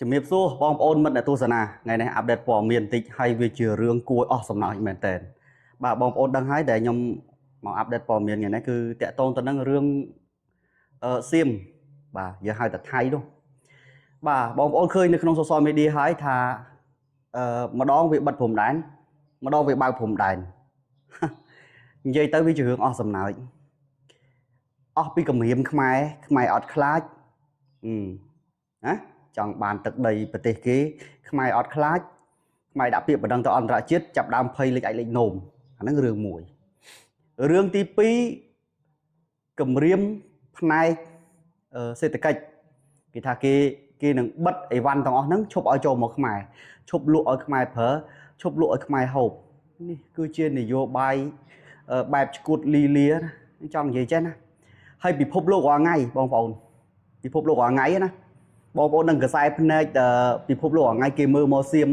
ជំរាបសួរបងប្អូនមិត្តអ្នកទស្សនាថ្ងៃនេះអាប់ដេតព័ត៌មានបន្តិចហើយវាជារឿងគួរអស់សំណើចមែនតើបាទបងប្អូនដឹងហើយដែលខ្ញុំមកអាប់ដេតព័ត៌មានថ្ងៃនេះគឺតាក់ទងទៅនឹងរឿងសៀមបាទយើងហៅតែថៃនោះបាទបងប្អូនឃើញនៅក្នុង social media ហើយថាម្ដងវាបិទព្រំដែនម្ដងវាបើកព្រំដែននិយាយទៅវាជារឿងអស់សំណើចអស់ពីគម្រាមខ្មែរអត់ខ្លាចណាចង់បានទឹកដីប្រទេសគេខ្មែរអត់ខ្លាចខ្មែរដាក់ពាក្យបណ្ដឹងទៅអន្តរជាតិចាប់ដើមភ័យលេខអាចលេខនោមអាហ្នឹងរឿងមួយរឿងទី2គម្រាមផ្នែកសេដ្ឋកិច្ចគេថាគេនឹងបិទអីវ៉ាន់ទាំងអស់ហ្នឹងឈប់ឲ្យចូលមកខ្មែរឈប់លក់ឲ្យខ្មែរប្រើឈប់លក់ឲ្យខ្មែរហូបនេះគឺជានយោបាយបែបឈួតលីលាចង់និយាយចេះណាហើយពិភពលោករាល់ថ្ងៃបងប្អូនពិភពលោករាល់ថ្ងៃណាបងប្អូននឹងកសែភ្នែកពិភពលោករាល់ថ្ងៃគេមើលមកសៀម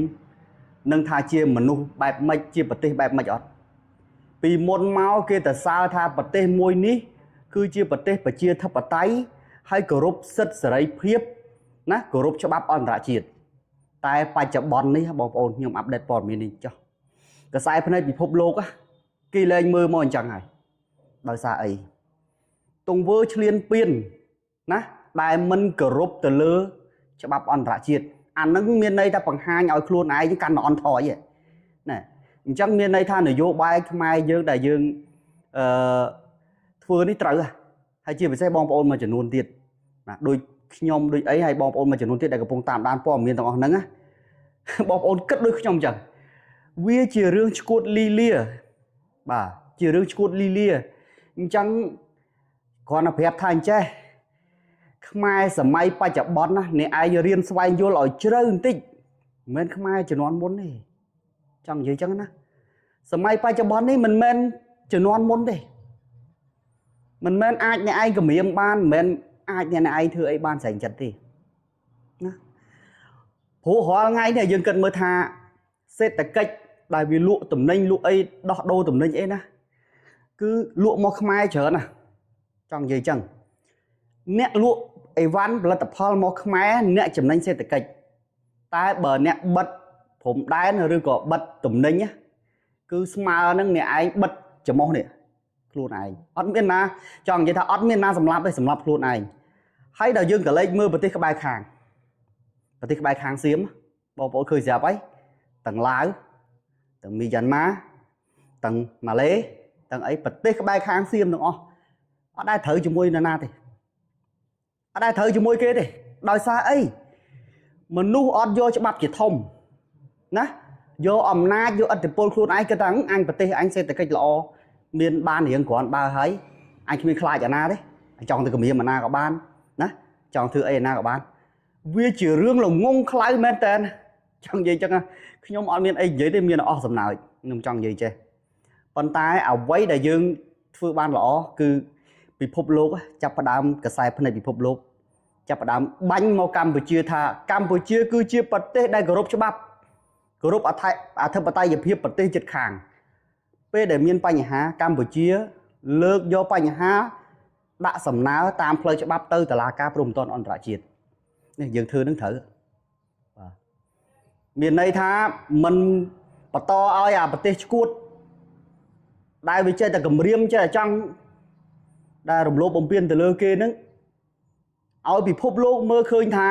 នឹងថាជាមនុស្សបែបម៉េចជាប្រទេសបែបម៉េចអត់ពីមុនមកគេតែសើថាប្រទេសមួយនេះគឺជាប្រទេសប្រជាធិបតេយ្យហើយគោរពសិទ្ធិសេរីភាពណាគោរពច្បាប់អន្តរជាតិតែបច្ចុប្បន្ននេះបងប្អូនខ្ញុំអាប់ដេតព័ត៌មាននេះចុះកសែភ្នែកពិភពលោកគេលែងមើលមកអញ្ចឹងហើយដោយសារអីទង្វើឈ្លានពានណាដែលមិនគោរពទៅលើច្បាប់អន្តរជាតិអានឹងមានន័យថាបង្ហាញឲ្យខ្លួនឯងកាន់តែអន់ថយណាអញ្ចឹងមានន័យថានយោបាយខ្មែរយើងដែលយើងធ្វើនេះត្រូវហើយជាពិសេសបងប្អូនមួយចំនួនទៀតណាដូចខ្ញុំដូចអីហើយបងប្អូនមួយចំនួនទៀតដែលកំពុងតាមដានព័ត៌មានទាំងអស់ហ្នឹងណាបងប្អូនគិតដូចខ្ញុំអញ្ចឹងវាជារឿងឈួតលីលាបាទជារឿងឈួតលីលាអញ្ចឹងគ្រាន់តែប្រាប់ថាអញ្ចេះខ្មែរសម័យបច្ចុប្បន្នណាអ្នកឯងរៀនស្វែងយល់ឲ្យជ្រៅបន្តិចមិនមែនខ្មែរជំនាន់មុនទេចង់និយាយអញ្ចឹងណាសម័យបច្ចុប្បន្ននេះមិនមែនជំនាន់មុនទេមិនមែនអាចអ្នកឯងគម្រាមបានមិនមែនអាចអ្នកឯងធ្វើអីបានស្រេចចិត្តទេណាព្រោះរាល់ថ្ងៃនេះយើងគិតមើលថាសេដ្ឋកិច្ចដែលវាលក់តំណែងលក់អីដោះដូរតំណែងអីណាគឺលក់មកខ្មែរច្រើនណាចង់និយាយអញ្ចឹងអ្នកលក់អីវ៉ាន់ផលិតផលមកខ្មែរអ្នកចំណេញសេដ្ឋកិច្ចតែបើអ្នកបិទព្រំដែនឬក៏បិទតំណែងគឺស្មើនឹងអ្នកឯងបិទច្រមុះនេះខ្លួនឯងអត់មានណាចង់និយាយថាអត់មានណាសម្លាប់ទេសម្លាប់ខ្លួនឯងហើយដល់យើងក៏លេចមើលប្រទេសក្បែរខាងសៀមបងប្អូនឃើញស្រាប់ហើយទាំងឡាវទាំងមីយ៉ាន់ម៉ាទាំងម៉ាឡេទាំងអីប្រទេសក្បែរខាងសៀមទាំងអស់អត់ដែលត្រូវជាមួយនរណាទេអត់ដែលត្រូវជាមួយគេទេដោយសារអីមនុស្សអត់យកច្បាប់ជាធំណាយកអំណាចយកឥទ្ធិពលខ្លួនឯងគិតថាអញប្រទេសអញសេដ្ឋកិច្ចល្អមានបានរៀងគ្រាន់បើហើយអញគ្មានខ្លាចអាណាទេចង់ទៅគម្រាមអាណាក៏បានណាចង់ធ្វើអីអាណាក៏បានវាជារឿងល្ងងខ្លៅមែនតើចង់និយាយចឹងខ្ញុំអត់មានអីនិយាយទេមានអស់សំណើចខ្ញុំចង់និយាយចេះប៉ុន្តែអ្វីដែលយើងធ្វើបានល្អគឺពិភពលោកចាប់ផ្ដើមកសែភ្នែកពិភពលោកចាប់ផ្ដើមបាញ់មកកម្ពុជាថាកម្ពុជាគឺជាប្រទេសដែលគោរពច្បាប់គោរពអធិបតេយ្យភាពប្រទេសជិតខាងពេលដែលមានបញ្ហាកម្ពុជាលើកយកបញ្ហាដាក់សំណើតាមផ្លូវច្បាប់ទៅតុលាការព្រហ្មទណ្ឌអន្តរជាតិនេះយើងធ្វើនឹងត្រូវបាទមានន័យថាមិនបន្តឲ្យអាប្រទេសឈួតដែលវាចេះតែគម្រាមចេះតែចង់ដែលរំលោភបំពានទៅលើគេហ្នឹងឲ្យពិភពលោកមើលឃើញថា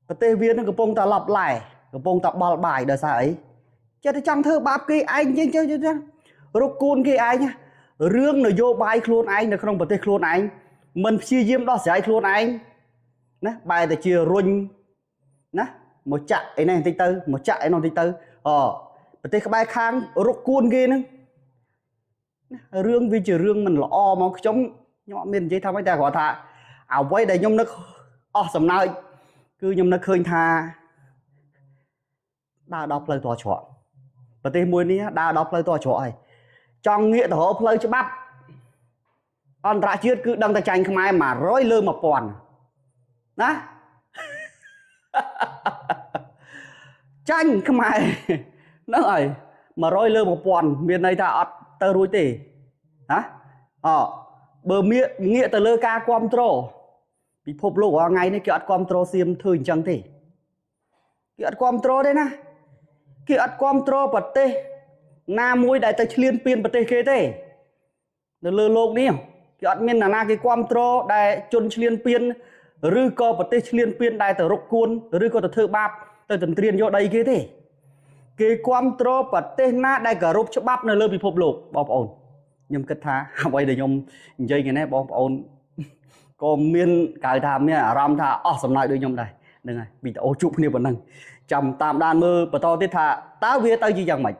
ប្រទេសវានឹងកំពុងតែឡប់ឡែកំពុងតែបល់បាយដោយសារអីចេះតែចង់ធ្វើបាបគេឯងចឹងរកគូនគេឯងរឿងនយោបាយខ្លួនឯងនៅក្នុងប្រទេសខ្លួនឯងមិនព្យាយាមដោះស្រាយខ្លួនឯងណាបែរតែជារុញណាមកចាក់អីនេះបន្តិចទៅមកចាក់អីនោះបន្តិចទៅប្រទេសក្បែរខាងរកគួនគេហ្នឹងរឿងវាជារឿងមិនល្អមកខ្ញុំអត់មាននិយាយថាម៉េចតែគាត់ថាអ្វីដែលខ្ញុំនឹកអស់សំណើចគឺខ្ញុំនឹកឃើញថាដើរដល់ផ្លូវតច្រកប្រទេសមួយនេះដើរដល់ផ្លូវតច្រកហើយចង់ងាកទៅរកផ្លូវច្បាប់អន្តរជាតិគឺដឹងតែចាញ់ខ្មែរ100លើ1000ណាចាញ់ខ្មែរហ្នឹងហើយ100លើ1000មានន័យថាអត់ទៅរួចទេណាបើងាកទៅលើការគ្រប់គ្រង ពិភពលោករាល់ថ្ងៃនេះគេអត់គ្រប់គ្រងសៀមធ្វើអញ្ចឹងទេគេអត់គ្រប់គ្រងទេណាគេអត់គ្រប់គ្រងប្រទេសណាមួយដែលទៅឈ្លានពានប្រទេសគេទេនៅលើโลกនេះគេអត់មានណាគេគ្រប់គ្រងដែលជនឈ្លានពានឬក៏ប្រទេសឈ្លានពានដែលទៅរកគួនឬក៏ទៅធ្វើបាបទៅទន្ទ្រានយកដីគេទេគេគ្រប់គ្រងប្រទេសណាដែលគោរពច្បាប់នៅលើពិភពលោកបងប្អូនខ្ញុំគិតថាអ្វីដែលខ្ញុំនិយាយថ្ងៃនេះបងប្អូនក៏មានគេថាមានអារម្មណ៍ថាអស់សំណើចដូចខ្ញុំដែរហ្នឹងហើយវីដេអូជួបគ្នាប៉ុណ្ណឹងចាំតាមដានមើលបន្តទៀតថាតើវាទៅជាយ៉ាងម៉េច